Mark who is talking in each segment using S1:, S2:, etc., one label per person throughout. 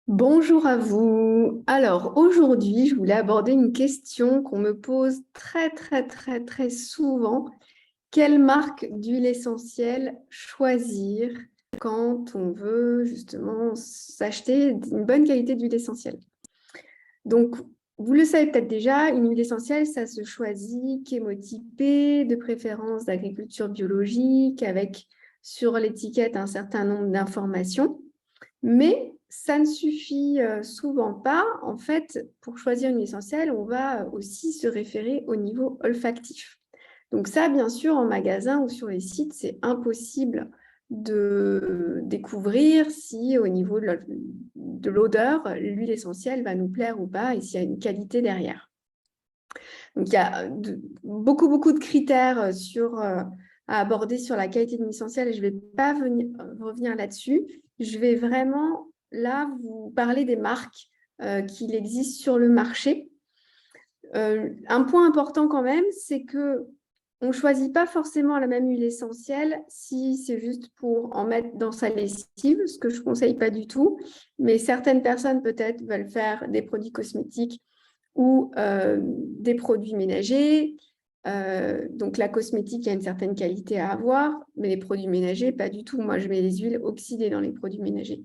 S1: Bonjour à vous. Alors aujourd'hui, je voulais aborder une question qu'on me pose très souvent. Quelle marque d'huile essentielle choisir quand on veut justement s'acheter une bonne qualité d'huile essentielle? Donc, vous le savez peut-être déjà, une huile essentielle, ça se choisit chémotypée, de préférence d'agriculture biologique, avec sur l'étiquette un certain nombre d'informations. Mais ça ne suffit souvent pas. En fait, pour choisir une essentielle, on va aussi se référer au niveau olfactif. Donc ça, bien sûr, en magasin ou sur les sites, c'est impossible de découvrir si au niveau de l'odeur, l'huile essentielle va nous plaire ou pas et s'il y a une qualité derrière. Donc il y a beaucoup de critères à aborder sur la qualité d'une essentielle et je ne vais pas revenir là-dessus. Je vais vraiment là vous parler des marques qu'il existe sur le marché. Un point important quand même, c'est que on ne choisit pas forcément la même huile essentielle si c'est juste pour en mettre dans sa lessive, ce que je ne conseille pas du tout. Mais certaines personnes peut-être veulent faire des produits cosmétiques ou des produits ménagers. Donc la cosmétique, il y a une certaine qualité à avoir, mais les produits ménagers, pas du tout. Moi, je mets les huiles oxydées dans les produits ménagers.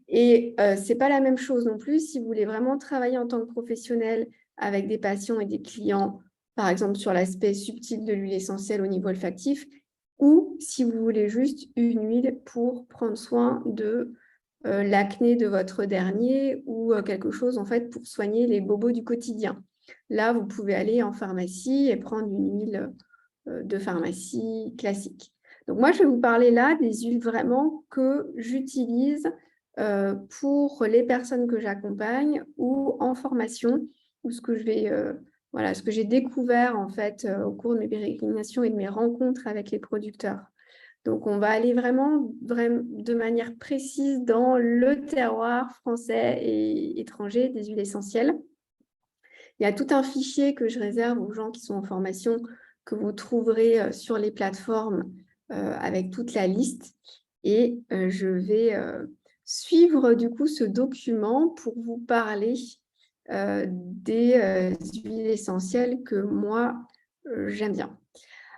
S1: Et ce n'est pas la même chose non plus si vous voulez vraiment travailler en tant que professionnel avec des patients et des clients, par exemple sur l'aspect subtil de l'huile essentielle au niveau olfactif, ou si vous voulez juste une huile pour prendre soin de l'acné de votre dernier ou quelque chose en fait pour soigner les bobos du quotidien. Là, vous pouvez aller en pharmacie et prendre une huile de pharmacie classique. Donc moi, je vais vous parler là des huiles vraiment que j'utilise pour les personnes que j'accompagne ou en formation, ou ce que je vais, voilà, ce que j'ai découvert en fait au cours de mes pérégrinations et de mes rencontres avec les producteurs. Donc, on va aller vraiment de manière précise dans le terroir français et étranger des huiles essentielles. Il y a tout un fichier que je réserve aux gens qui sont en formation que vous trouverez sur les plateformes avec toute la liste. Et je vais suivre du coup ce document pour vous parler des huiles essentielles que moi, j'aime bien.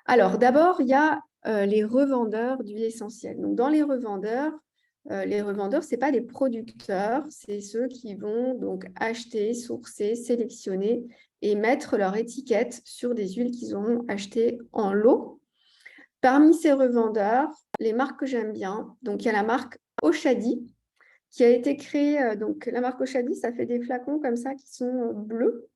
S1: Alors, d'abord, il y a les revendeurs d'huile essentielle. Donc, dans les revendeurs, ce n'est pas des producteurs, c'est ceux qui vont donc acheter, sourcer, sélectionner et mettre leur étiquette sur des huiles qu'ils auront achetées en lot. Parmi ces revendeurs, les marques que j'aime bien, donc il y a la marque Oshadi, qui a été créée, donc la marque Oshadi, ça fait des flacons comme ça qui sont bleus.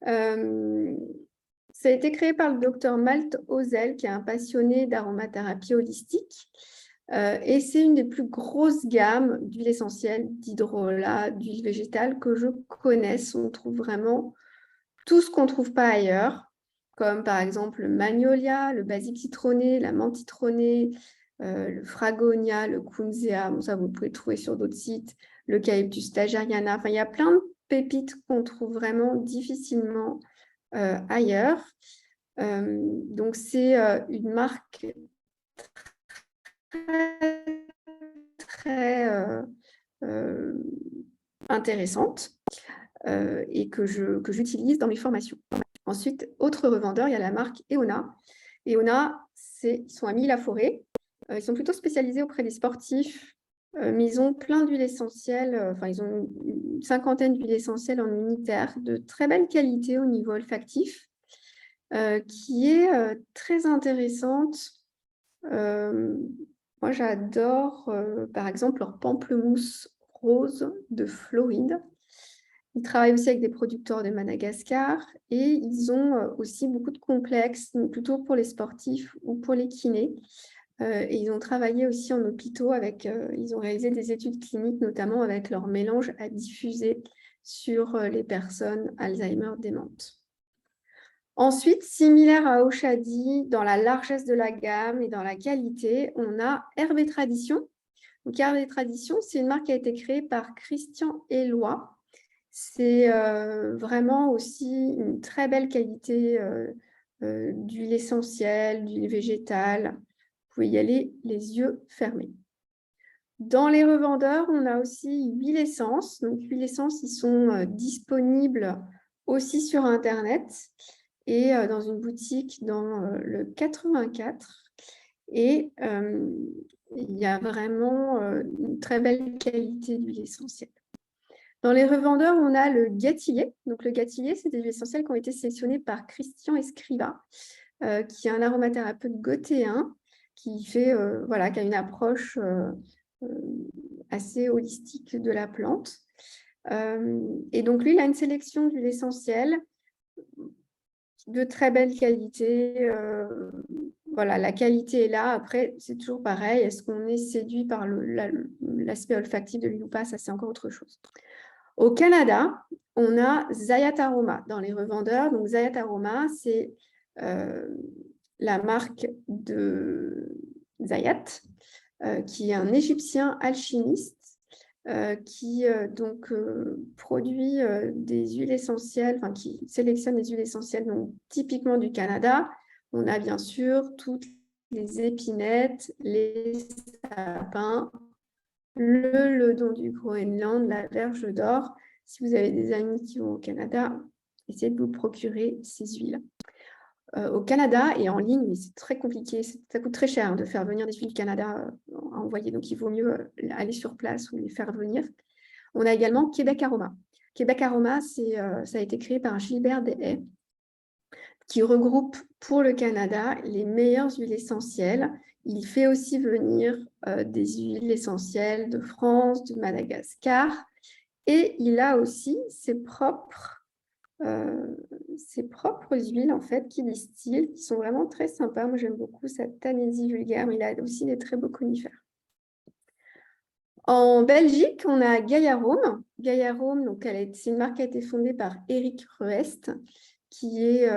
S1: Ça a été créé par le docteur Malte Ozel, qui est un passionné d'aromathérapie holistique. Et c'est une des plus grosses gammes d'huiles essentielles, d'hydrolat, d'huile végétale que je connaisse. On trouve vraiment tout ce qu'on ne trouve pas ailleurs, comme par exemple le magnolia, le basilic citronné, la menthe citronnée, le fragonia, le kunzea. Bon, ça, vous pouvez le trouver sur d'autres sites. L'eucalyptus stageriana. Enfin, il y a plein de pépites qu'on trouve vraiment difficilement ailleurs. Donc, c'est une marque très euh, intéressante et que j'utilise dans mes formations. Ensuite, autre revendeur, il y a la marque Eona. Eona, ils sont à Mille-la-Forêt. Ils sont plutôt spécialisés auprès des sportifs, mais ils ont plein d'huiles essentielles. Enfin, ils ont une cinquantaine d'huiles essentielles en unitaire de très belle qualité au niveau olfactif, qui est très intéressante. Moi, j'adore, par exemple, leur pamplemousse rose de Floride. Ils travaillent aussi avec des producteurs de Madagascar et ils ont aussi beaucoup de complexes, plutôt pour les sportifs ou pour les kinés. Et ils ont travaillé aussi en hôpitaux ils ont réalisé des études cliniques, notamment avec leur mélange à diffuser sur les personnes Alzheimer démentes. Ensuite, similaire à Oshadi, dans la largesse de la gamme et dans la qualité, on a Hervé Tradition. Donc, Hervé Tradition, c'est une marque qui a été créée par Christian Eloi. C'est vraiment aussi une très belle qualité d'huile essentielle, d'huile végétale. Vous pouvez y aller les yeux fermés. Dans les revendeurs, on a aussi Huile Essence. Donc, Huile Essence, ils sont disponibles aussi sur Internet et dans une boutique dans le 84. Et il y a vraiment une très belle qualité d'huile essentielle. Dans les revendeurs, on a le Gâtillier. Donc, le Gâtillier, c'est des huiles essentielles qui ont été sélectionnées par Christian Escriva, qui est un aromathérapeute gothéen qui fait, voilà, qui a une approche assez holistique de la plante. Et donc, lui, il a une sélection d'huiles essentielles de très belle qualité. Voilà, la qualité est là. Après, c'est toujours pareil. Est-ce qu'on est séduit par l'aspect olfactif de l'huile ou pas? Ça, c'est encore autre chose. Au Canada, on a Zayat Aroma dans les revendeurs. Donc, Zayat Aroma, c'est la marque de Zayat, qui est un Égyptien alchimiste qui produit des huiles essentielles, enfin qui sélectionne des huiles essentielles, donc typiquement du Canada. On a bien sûr toutes les épinettes, les sapins, le ledon du Groenland, la verge d'or. Si vous avez des amis qui vont au Canada, essayez de vous procurer ces huiles. Au Canada et en ligne, mais c'est très compliqué, ça coûte très cher de faire venir des huiles Canada à envoyer, donc il vaut mieux aller sur place ou les faire venir. On a également Québec Aroma. Québec Aroma, ça a été créé par Gilbert Deshaies, qui regroupe pour le Canada les meilleures huiles essentielles. Il fait aussi venir des huiles essentielles de France, de Madagascar, et il a aussi ses propres huiles en fait qu'il distille, qui sont vraiment très sympas. Moi, j'aime beaucoup cette Tanésie vulgaire, mais il a aussi des très beaux conifères. En Belgique, on a Gaia Rome. Gaia Rome, donc c'est une marque qui a été fondée par Eric Ruest, qui est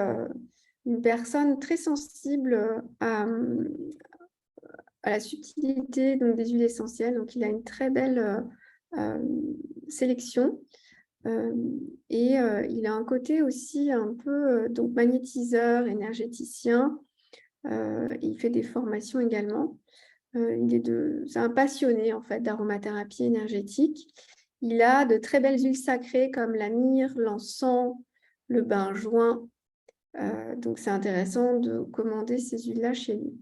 S1: une personne très sensible à la subtilité donc, des huiles essentielles. Donc, il a une très belle sélection. Et il a un côté aussi un peu donc magnétiseur, énergéticien. Il fait des formations également. C'est un passionné en fait d'aromathérapie énergétique. Il a de très belles huiles sacrées comme la myrrhe, l'encens, le benjoin. Donc c'est intéressant de commander ces huiles-là chez lui.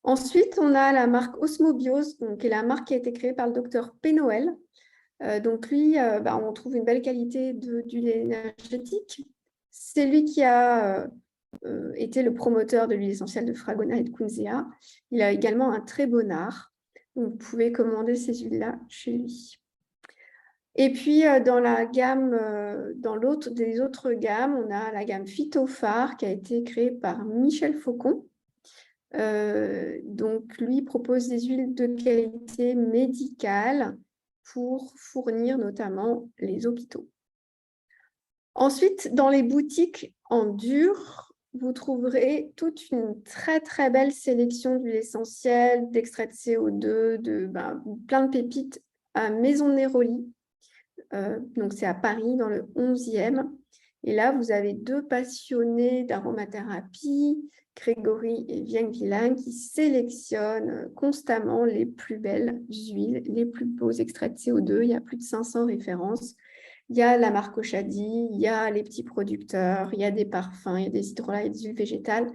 S1: Ensuite, on a la marque Osmobiose, qui est la marque qui a été créée par le docteur P. Noël. Donc lui, on trouve une belle qualité d'huile énergétique. C'est lui qui a été le promoteur de l'huile essentielle de Fragona et de Kunzea. Il a également un très bon art. Donc, vous pouvez commander ces huiles-là chez lui. Et puis, dans la gamme, des autres gammes, on a la gamme Phytophare qui a été créée par Michel Faucon. Donc, lui propose des huiles de qualité médicale pour fournir notamment les hôpitaux. Ensuite, dans les boutiques en dur, vous trouverez toute une très très belle sélection d'huiles essentielles, d'extraits de CO2, plein de pépites à Maison Néroli. Donc c'est à Paris, dans le 11e. Et là, vous avez deux passionnés d'aromathérapie, Grégory et Vieng Villain, qui sélectionnent constamment les plus belles huiles, les plus beaux extraits de CO2. Il y a plus de 500 références. Il y a la marque Oshadi, il y a les petits producteurs, il y a des parfums, il y a des hydrolats et des huiles végétales.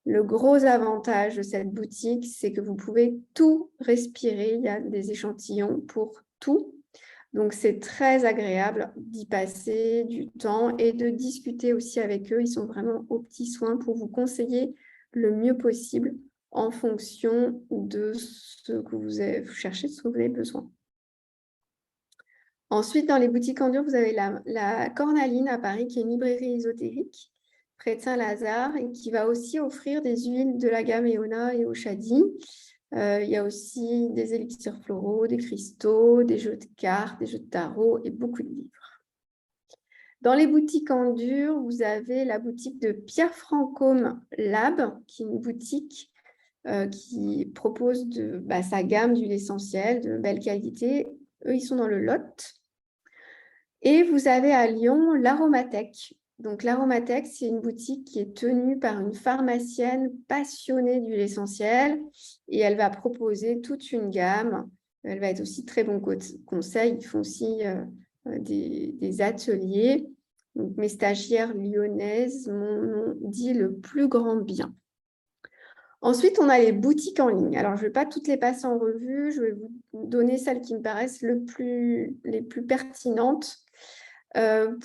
S1: Le gros avantage de cette boutique, c'est que vous pouvez tout respirer. Il y a des échantillons pour tout. Donc, c'est très agréable d'y passer du temps et de discuter aussi avec eux. Ils sont vraiment aux petits soins pour vous conseiller le mieux possible en fonction de ce que vous cherchez, de ce que vous avez besoin. Ensuite, dans les boutiques en dur, vous avez la Cornaline à Paris, qui est une librairie ésotérique près de Saint-Lazare et qui va aussi offrir des huiles de la gamme Eona et Oshadi. Il y a aussi des élixirs floraux, des cristaux, des jeux de cartes, des jeux de tarot et beaucoup de livres. Dans les boutiques en dur, vous avez la boutique de Pierre Francôme Lab, qui est une boutique qui propose sa gamme d'huiles essentielles de belle qualité. Eux, ils sont dans le Lot. Et vous avez à Lyon l'Aromathèque. Donc, l'Aromathèque, c'est une boutique qui est tenue par une pharmacienne passionnée d'huile essentielle et elle va proposer toute une gamme Elle va être aussi très bon conseil. Ils font aussi des ateliers. Donc, mes stagiaires lyonnaises m'ont dit le plus grand bien. Ensuite, on a les boutiques en ligne. Alors, je ne vais pas toutes les passer en revue. Je vais vous donner celles qui me paraissent les plus pertinentes.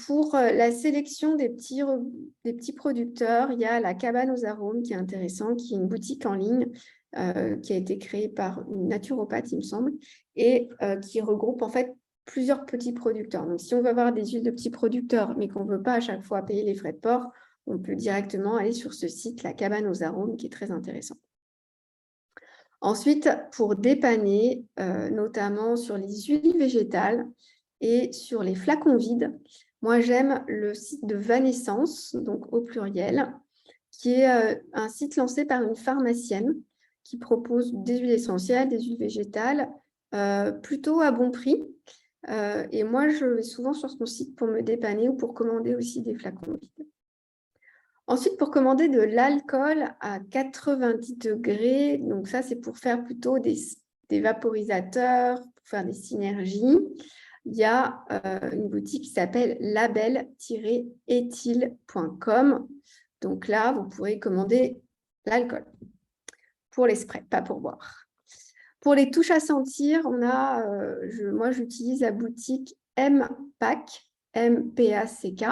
S1: Pour la sélection des petits producteurs, il y a la Cabane aux arômes qui est intéressant, qui est une boutique en ligne qui a été créée par une naturopathe, il me semble, et qui regroupe en fait plusieurs petits producteurs. Donc, si on veut avoir des huiles de petits producteurs, mais qu'on ne veut pas à chaque fois payer les frais de port, on peut directement aller sur ce site, la Cabane aux arômes, qui est très intéressant. Ensuite, pour dépanner, notamment sur les huiles végétales et sur les flacons vides, moi j'aime le site de Vanessence, donc au pluriel, qui est un site lancé par une pharmacienne qui propose des huiles essentielles, des huiles végétales, plutôt à bon prix. Et moi, je vais souvent sur son site pour me dépanner ou pour commander aussi des flacons vides. Ensuite, pour commander de l'alcool à 90 degrés, donc ça, c'est pour faire plutôt des vaporisateurs, pour faire des synergies. Il y a une boutique qui s'appelle label-éthyle.com. Donc là, vous pourrez commander l'alcool pour les sprays, pas pour boire. Pour les touches à sentir, on a, moi, j'utilise la boutique MPAC, M-P-A-C-K.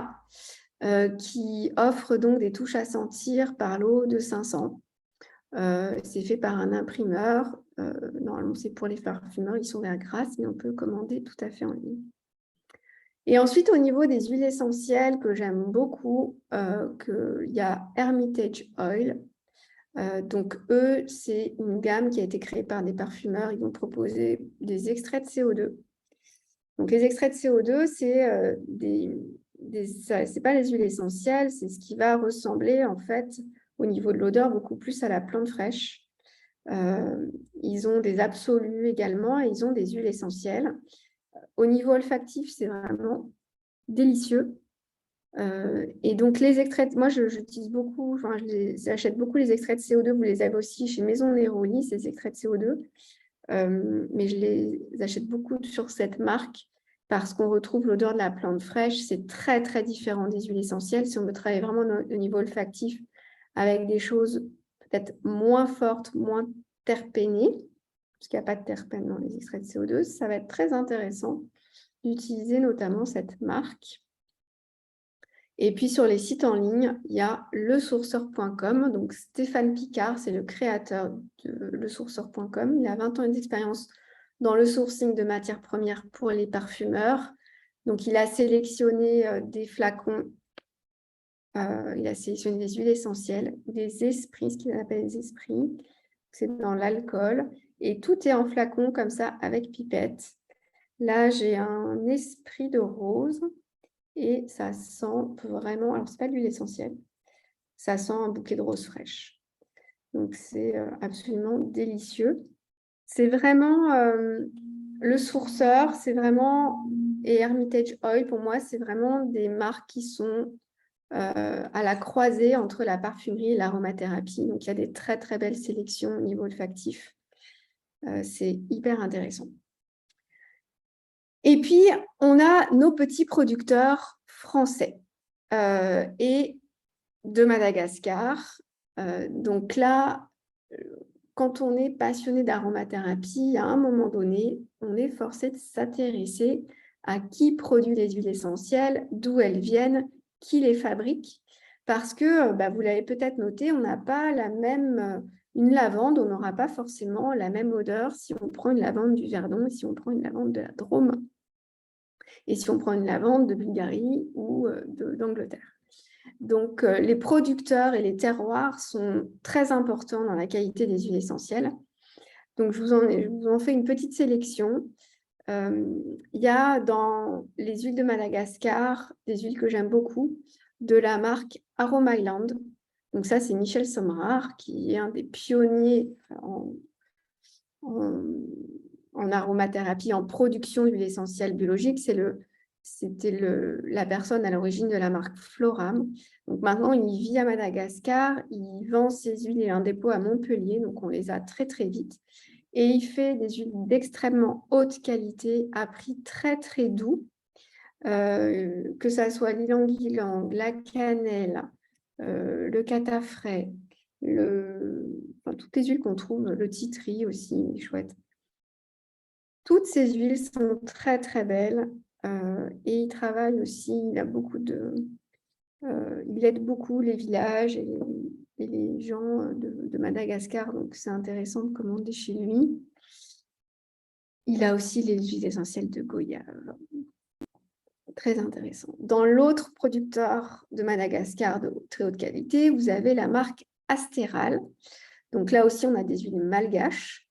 S1: Qui offre donc des touches à sentir par lot de 500. C'est fait par un imprimeur. Normalement, c'est pour les parfumeurs, ils sont vers Grasse, mais on peut commander tout à fait en ligne. Et ensuite, au niveau des huiles essentielles que j'aime beaucoup, il y a Hermitage Oil. Donc, eux, c'est une gamme qui a été créée par des parfumeurs. Ils vont proposer des extraits de CO2. Donc, les extraits de CO2, c'est c'est pas les huiles essentielles, c'est ce qui va ressembler en fait au niveau de l'odeur beaucoup plus à la plante fraîche. Ils ont des absolus également et ils ont des huiles essentielles. Au niveau olfactif, c'est vraiment délicieux. Et donc les extraits, moi j'utilise beaucoup, j'achète beaucoup les extraits de CO2, vous les avez aussi chez Maison Neroli, ces extraits de CO2. Mais je les achète beaucoup sur cette marque parce qu'on retrouve l'odeur de la plante fraîche. C'est très, très différent des huiles essentielles. Si on veut travailler vraiment au niveau olfactif avec des choses peut-être moins fortes, moins terpénées, parce qu'il n'y a pas de terpènes dans les extraits de CO2, ça va être très intéressant d'utiliser notamment cette marque. Et puis sur les sites en ligne, il y a lesourceur.com. Donc Stéphane Picard, c'est le créateur de lesourceur.com. Il a 20 ans d'expérience dans le sourcing de matières premières pour les parfumeurs. Donc il a sélectionné des flacons, il a sélectionné des huiles essentielles, des esprits, ce qu'il appelle des esprits. C'est dans l'alcool. Et tout est en flacon comme ça avec pipette. Là, j'ai un esprit de rose. Et ça sent vraiment, alors ce n'est pas de l'huile essentielle, ça sent un bouquet de roses fraîches. Donc c'est absolument délicieux. C'est vraiment le sourceur, c'est vraiment, et Hermitage Oil, pour moi, c'est vraiment des marques qui sont à la croisée entre la parfumerie et l'aromathérapie. Donc il y a des très très belles sélections au niveau olfactif. C'est hyper intéressant. Et puis, on a nos petits producteurs français et de Madagascar. Donc là, quand on est passionné d'aromathérapie, à un moment donné, on est forcé de s'intéresser à qui produit les huiles essentielles, d'où elles viennent, qui les fabrique. Parce que, vous l'avez peut-être noté, on n'a pas la même... Une lavande, on n'aura pas forcément la même odeur si on prend une lavande du Verdon et si on prend une lavande de la Drôme. Et si on prend une lavande de Bulgarie ou d'Angleterre. Donc, les producteurs et les terroirs sont très importants dans la qualité des huiles essentielles. Donc, je vous en fais une petite sélection. Il y a dans les huiles de Madagascar, des huiles que j'aime beaucoup, de la marque Aroma Island. Donc ça, c'est Michel Sommerard, qui est un des pionniers en aromathérapie, en production d'huile essentielle biologique. C'était la personne à l'origine de la marque Floram. Donc maintenant, il vit à Madagascar, il vend ses huiles et un dépôt à Montpellier, donc on les a très très vite. Et il fait des huiles d'extrêmement haute qualité à prix très, très doux. Que ça soit l'ylang-ylang, la cannelle, le catafrais, enfin, toutes les huiles qu'on trouve, le titri aussi, chouette. Toutes ces huiles sont très très belles et il travaille aussi, il aide beaucoup les villages et les gens de Madagascar, donc c'est intéressant de commander chez lui. Il a aussi les huiles essentielles de goyave. Très intéressant. Dans l'autre producteur de Madagascar de très haute qualité, vous avez la marque Astéral. Donc là aussi, on a des huiles malgaches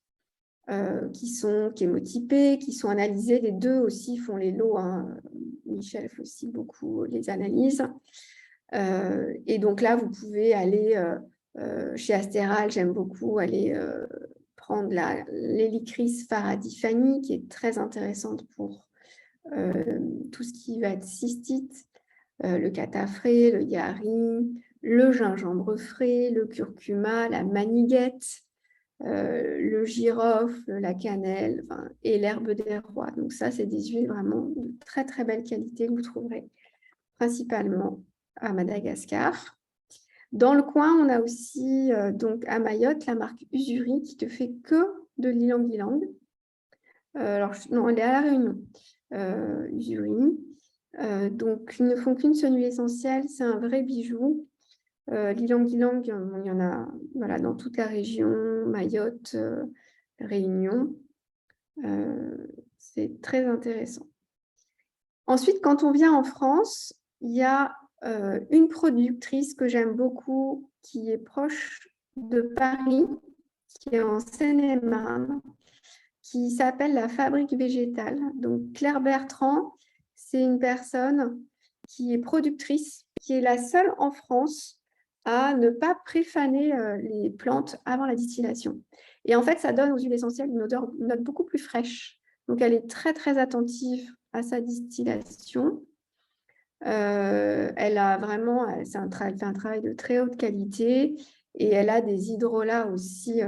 S1: qui sont chémotypées, qui sont analysées. Les deux aussi font les lots. Hein. Michel fait aussi beaucoup les analyses. Et donc là, vous pouvez aller chez Astéral, j'aime beaucoup aller prendre l'hélicris faradifani, qui est très intéressante pour tout ce qui va être cystite, le catafré, le yari, le gingembre frais, le curcuma, la maniguette, le girofle, la cannelle et l'herbe des rois. Donc ça, c'est des huiles vraiment de très très belle qualité que vous trouverez principalement à Madagascar. Dans le coin, on a aussi donc à Mayotte la marque Usuri qui ne fait que de l'ylang-ylang. Alors, non, elle est à La Réunion. Usuri. Donc, ils ne font qu'une seule huile essentielle, c'est un vrai bijou. L'ylang-ylang, il y en a voilà, dans toute la région, Mayotte, Réunion. C'est très intéressant. Ensuite, quand on vient en France, il y a une productrice que j'aime beaucoup qui est proche de Paris, qui est en Seine-et-Marne, qui s'appelle la Fabrique végétale. Donc, Claire Bertrand, c'est une personne qui est productrice, qui est la seule en France à ne pas préfaner les plantes avant la distillation. Et en fait, ça donne aux huiles essentielles une note beaucoup plus fraîche. Donc, elle est très, très attentive à sa distillation. Elle a vraiment, fait un travail de très haute qualité et elle a des hydrolats aussi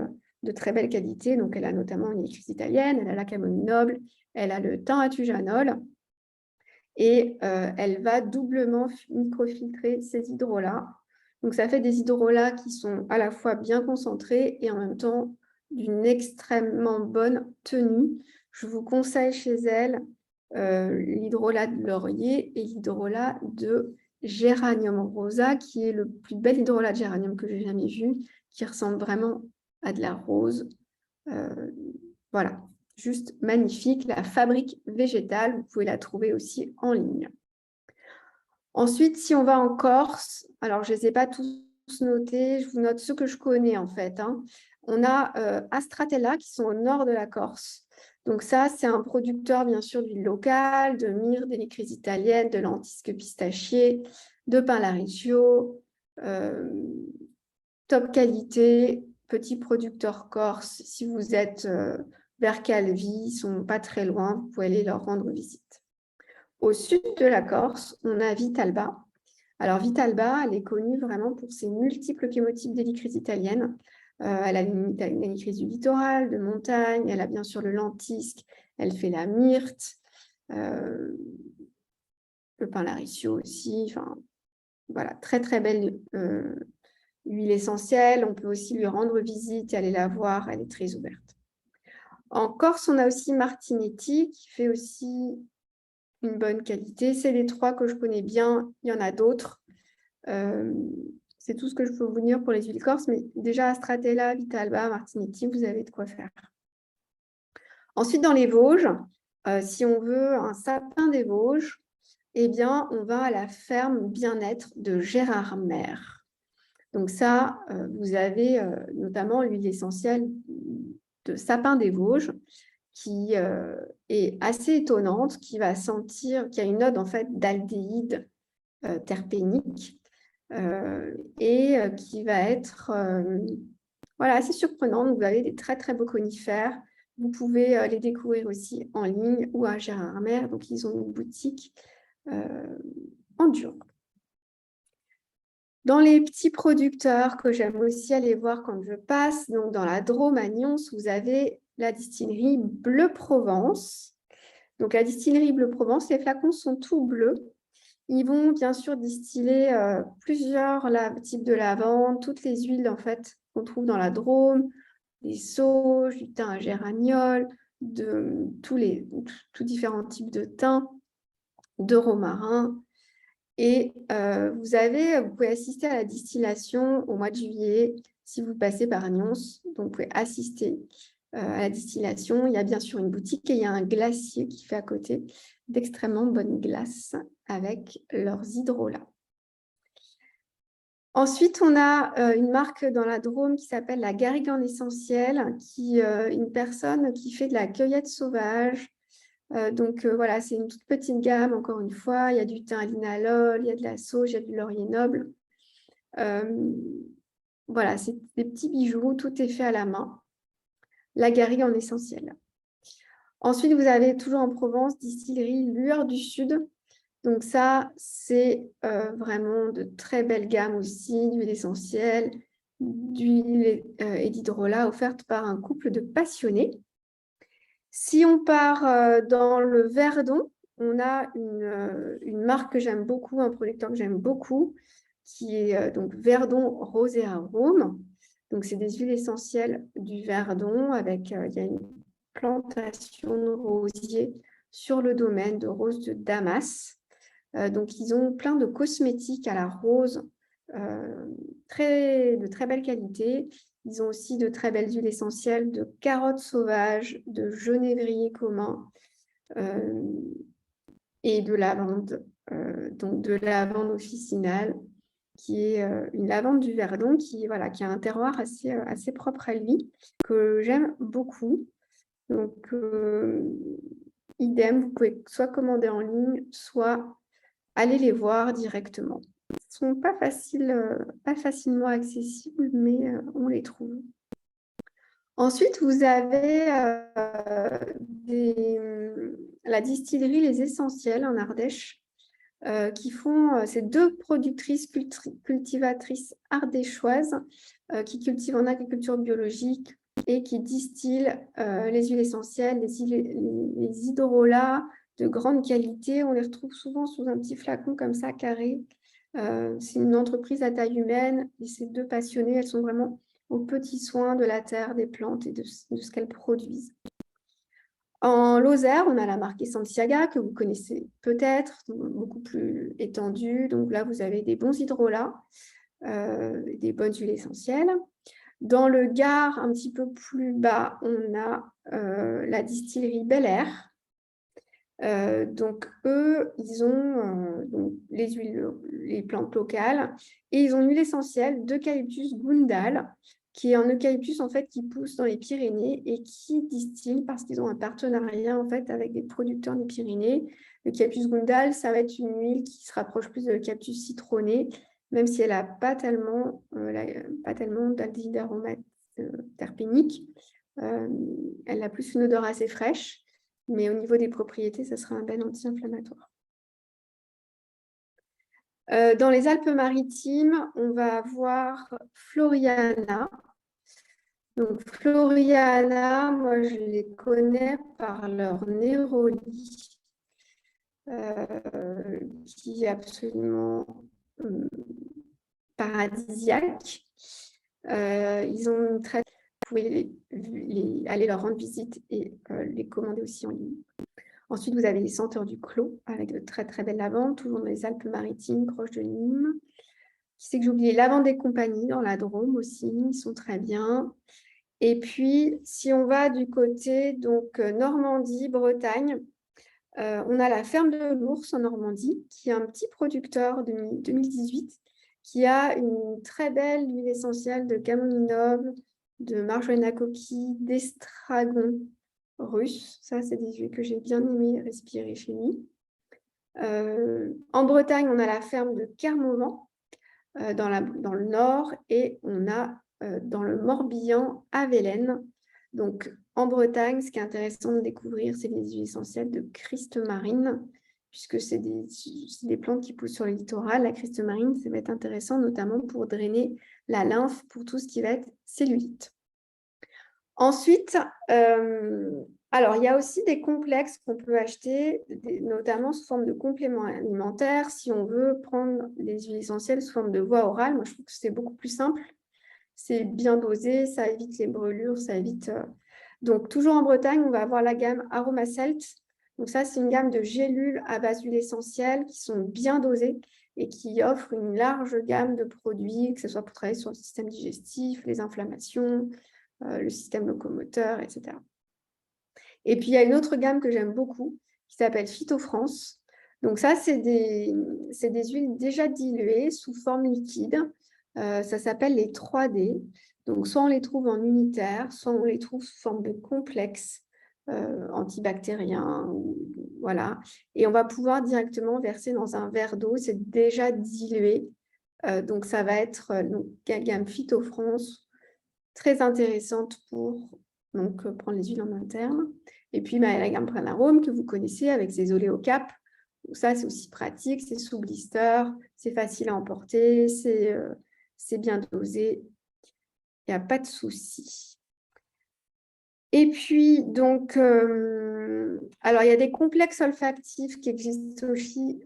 S1: de très belle qualité. Donc, elle a notamment une écluse italienne, elle a la camomille noble, elle a le thym atujanol et elle va doublement microfiltrer ces hydrolats. Donc, ça fait des hydrolats qui sont à la fois bien concentrés et en même temps d'une extrêmement bonne tenue. Je vous conseille chez elle l'hydrolat de laurier et l'hydrolat de géranium rosa, qui est le plus bel hydrolat de géranium que j'ai jamais vu, qui ressemble vraiment à de la rose. Voilà, juste magnifique. La Fabrique végétale, vous pouvez la trouver aussi en ligne. Ensuite, si on va en Corse, alors je ne les ai pas tous notés, je vous note ceux que je connais en fait. Hein. On a Astratella qui sont au nord de la Corse. Donc ça, c'est un producteur bien sûr d'huile locale, de myrrhe, d'hélicris italienne, de lentisques pistachier, de pain lariccio, top qualité, petit producteur corse. Si vous êtes vers Calvi, ils ne sont pas très loin, vous pouvez aller leur rendre visite. Au sud de la Corse, on a Vitalba. Alors Vitalba, elle est connue vraiment pour ses multiples chémotypes d'hélicris italienne. Elle a une hélicris du littoral, de montagne, elle a bien sûr le lentisque, elle fait la myrte, le pain lariccio aussi. Enfin, voilà, très très belle huile essentielle. On peut aussi lui rendre visite et aller la voir, elle est très ouverte. En Corse, on a aussi Martinetti qui fait aussi une bonne qualité. C'est les trois que je connais bien. Il y en a d'autres. C'est tout ce que je peux vous dire pour les huiles corses. Mais déjà, Astratella, Vitalba, Martinetti, vous avez de quoi faire. Ensuite, dans les Vosges, si on veut un sapin des Vosges, eh bien, on va à la ferme bien-être de Gérard Maire. Donc ça, vous avez notamment l'huile essentielle de sapin des Vosges, qui est assez étonnante, qui va sentir, qui a une note en fait d'aldéhyde terpénique et qui va être voilà, assez surprenante. Vous avez des très très beaux conifères. Vous pouvez les découvrir aussi en ligne ou à Gérard Maire. Donc ils ont une boutique en dur. Dans les petits producteurs que j'aime aussi aller voir quand je passe, donc dans la Drôme à Nyons, vous avez la distillerie Bleu Provence. Donc, la distillerie Bleu Provence, les flacons sont tout bleus. Ils vont bien sûr distiller plusieurs types de lavande, toutes les huiles en fait qu'on trouve dans la Drôme, des sauges, du thym à géraniol, tous différents types de thym, de romarin. Et vous pouvez assister à la distillation au mois de juillet si vous passez par Nyons. Donc, vous pouvez assister à la distillation. Il y a bien sûr une boutique et il y a un glacier qui fait à côté d'extrêmement bonnes glaces avec leurs hydrolats. Ensuite, on a une marque dans la Drôme qui s'appelle la Garrigue en essentiel, une personne qui fait de la cueillette sauvage. Voilà, c'est une toute petite gamme, encore une fois. Il y a du thym à linalol, il y a de la sauge, il y a du laurier noble. Voilà, c'est des petits bijoux, tout est fait à la main. La Garrigue en essentiel. Ensuite, vous avez toujours en Provence, distillerie Lueur du Sud. Donc ça, c'est vraiment de très belles gammes aussi, d'huile essentielle, d'huile et d'hydrolat offertes par un couple de passionnés. Si on part dans le Verdon, on a une marque que j'aime beaucoup, un producteur que j'aime beaucoup, qui est donc Verdon Rosé Arôme. Donc, c'est des huiles essentielles du Verdon il y a une plantation de rosiers sur le domaine de roses de Damas. Donc, ils ont plein de cosmétiques à la rose de très belle qualité. Ils ont aussi de très belles huiles essentielles de carottes sauvages, de genévrier commun et de lavande. Donc, de lavande officinale, qui est une lavande du Verdon qui a un terroir assez propre à lui, que j'aime beaucoup. Donc, idem, vous pouvez soit commander en ligne, soit aller les voir directement. Ils ne sont pas facilement accessibles, mais on les trouve. Ensuite, vous avez la distillerie Les Essentiels en Ardèche, qui font ces deux productrices cultivatrices ardéchoises qui cultivent en agriculture biologique et qui distillent les huiles essentielles, les hydrolats de grande qualité. On les retrouve souvent sous un petit flacon comme ça, carré. C'est une entreprise à taille humaine et ces deux passionnées, elles sont vraiment aux petits soins de la terre, des plantes et de ce qu'elles produisent. En Lozère, on a la marque Essentia que vous connaissez peut-être, beaucoup plus étendue. Donc là, vous avez des bons hydrolats, des bonnes huiles essentielles. Dans le Gard, un petit peu plus bas, on a la distillerie Bel Air. Donc, eux, ils ont les huiles, les plantes locales et ils ont une huile essentielle d'eucalyptus Gundal, qui est un eucalyptus en fait qui pousse dans les Pyrénées et qui distille parce qu'ils ont un partenariat en fait avec des producteurs des Pyrénées. L'eucalyptus Gundal, ça va être une huile qui se rapproche plus de l'eucalyptus citronné, même si elle n'a pas tellement d'aldéhyde aromatique terpénique. Elle a plus une odeur assez fraîche. Mais au niveau des propriétés, ça sera un bel anti-inflammatoire. Dans les Alpes-Maritimes, on va avoir Floriana. Donc, Floriana, moi, je les connais par leur Néroli, qui est absolument paradisiaque. Ils ont une très... Vous pouvez aller leur rendre visite et les commander aussi en ligne. Ensuite, vous avez les senteurs du clos avec de très très belles lavandes, toujours dans les Alpes-Maritimes, proche de Nîmes. Qui c'est que j'ai oublié? Lavande et compagnie dans la Drôme aussi, ils sont très bien. Et puis, si on va du côté donc Normandie, Bretagne, on a la ferme de l'Ours en Normandie, qui est un petit producteur de 2018, qui a une très belle huile essentielle de camomille noble, de marjolaine à coquille, d'estragon russe. Ça, c'est des huiles que j'ai bien aimé respirer chez lui. En Bretagne, on a la ferme de Kermauvan dans le nord et on a dans le Morbihan à Vélène. Donc, en Bretagne, ce qui est intéressant de découvrir, c'est les huiles essentielles de Christ-marine, puisque c'est des plantes qui poussent sur le littoral. La Christ-marine, ça va être intéressant, notamment pour drainer la lymphe, pour tout ce qui va être cellulite. Ensuite, alors il y a aussi des complexes qu'on peut acheter, notamment sous forme de compléments alimentaires, si on veut prendre les huiles essentielles sous forme de voie orale. Moi, je trouve que c'est beaucoup plus simple. C'est bien dosé, ça évite les brûlures, ça évite... Donc, toujours en Bretagne, on va avoir la gamme Aromacelt. Donc ça, c'est une gamme de gélules à base d'huile essentielle qui sont bien dosées et qui offrent une large gamme de produits, que ce soit pour travailler sur le système digestif, les inflammations, le système locomoteur, etc. Et puis, il y a une autre gamme que j'aime beaucoup qui s'appelle Phytofrance. Donc ça, c'est des huiles déjà diluées sous forme liquide. Ça s'appelle les 3D. Donc, soit on les trouve en unitaire, soit on les trouve sous forme de complexe antibactérien. Voilà. Et on va pouvoir directement verser dans un verre d'eau. C'est déjà dilué. Donc, ça va être la gamme Phytofrance, très intéressante pour prendre les huiles en interne. Et puis, la gamme Pranarome que vous connaissez avec ses oléocaps. Donc ça, c'est aussi pratique, c'est sous blister, c'est facile à emporter, c'est bien dosé, il n'y a pas de souci. Et puis, donc, alors, il y a des complexes olfactifs qui existent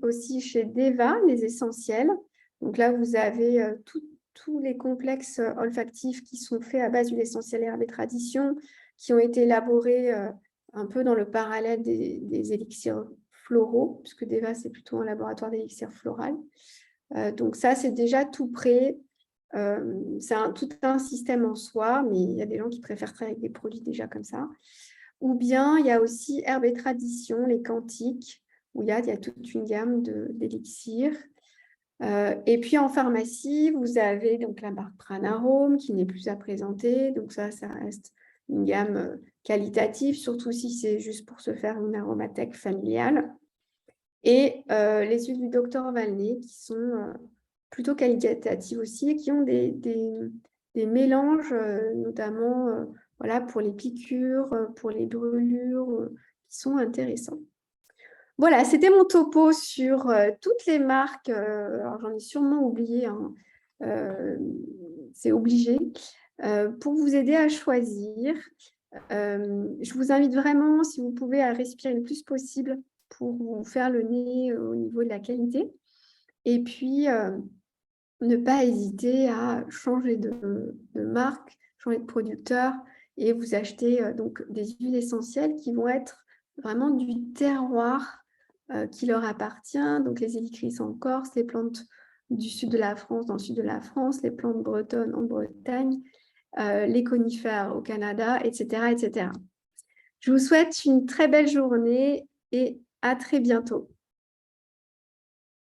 S1: aussi chez Deva, les essentiels. Donc là, vous avez tous les complexes olfactifs qui sont faits à base d'huile essentielle herbe et tradition, qui ont été élaborés un peu dans le parallèle des élixirs floraux, puisque Deva, c'est plutôt un laboratoire d'élixir floral. Donc ça, c'est déjà tout prêt. C'est tout un système en soi, mais il y a des gens qui préfèrent travailler avec des produits déjà comme ça. Ou bien, il y a aussi Herbe et Tradition, les cantiques, où il y a toute une gamme d'élixirs. Et puis, en pharmacie, vous avez donc la marque Pranarome, qui n'est plus à présenter. Donc ça reste une gamme qualitative, surtout si c'est juste pour se faire une aromathèque familiale. Et les huiles du Dr Valnet, qui sont plutôt qualitatives aussi, et qui ont des mélanges, notamment voilà, pour les piqûres, pour les brûlures, qui sont intéressants. Voilà, c'était mon topo sur toutes les marques. Alors, j'en ai sûrement oublié, hein, c'est obligé, pour vous aider à choisir. Je vous invite vraiment, si vous pouvez, à respirer le plus possible pour vous faire le nez au niveau de la qualité. Et puis, ne pas hésiter à changer de marque, changer de producteur et vous acheter donc des huiles essentielles qui vont être vraiment du terroir qui leur appartient. Donc, les hélicris en Corse, les plantes du sud de la France, dans le sud de la France, les plantes bretonnes en Bretagne, les conifères au Canada, etc., etc. Je vous souhaite une très belle journée et à très bientôt.